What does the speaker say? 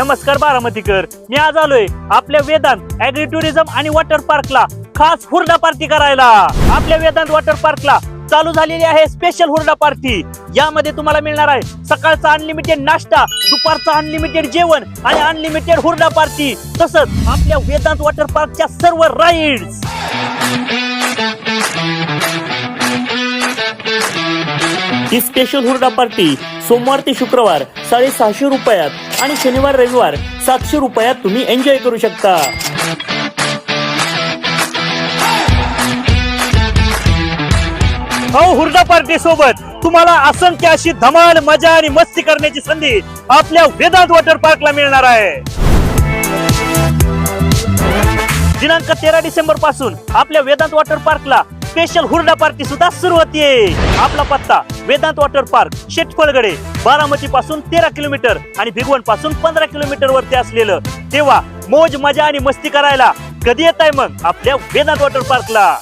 नमस्कार बारामतीकर, मी आज आलोय आपल्या वेदांत ऍग्री टुरिझम आणि वॉटर पार्कला खास हुरडा पार्टी करायला। आपल्या वेदांत वॉटर पार्कला चालू झालेली आहे स्पेशल हुरडा पार्टी। यामध्ये तुम्हाला मिळणार आहे सकाळचा अनलिमिटेड नाश्ता, दुपारचा अनलिमिटेड जेवण आणि अनलिमिटेड हुरडा पार्टी, तसंच आपल्या वेदांत वॉटर पार्कच्या सर्व राईड्स। ही स्पेशल हुरडा पार्टी सोमवार ते शुक्रवार 650 रुपयात आणि शनिवार रविवार 700 रुपयात तुम्ही एन्जॉय करू शकता। हुरडा पार्टी सोबत तुम्हाला असंख्य अशी धमाल, मजा आणि मस्ती करण्याची संधी आपल्या वेदांत वॉटर पार्कला मिळणार आहे। दिनांक 13 डिसेंबर पासून आपल्या वेदांत वॉटर पार्कला स्पेशल हुरडा पार्टी सुद्धा सुरू होतीये। आपला पत्ता वेदांत वॉटर पार्क, शेटफळगडे, बारामती पासून 13 किलोमीटर आणि भिगवण पासून 15 किलोमीटर वरती असलेलं। तेव्हा मौज, मजा आणि मस्ती करायला कधी येताय मग आपल्या वेदांत वॉटर पार्कला।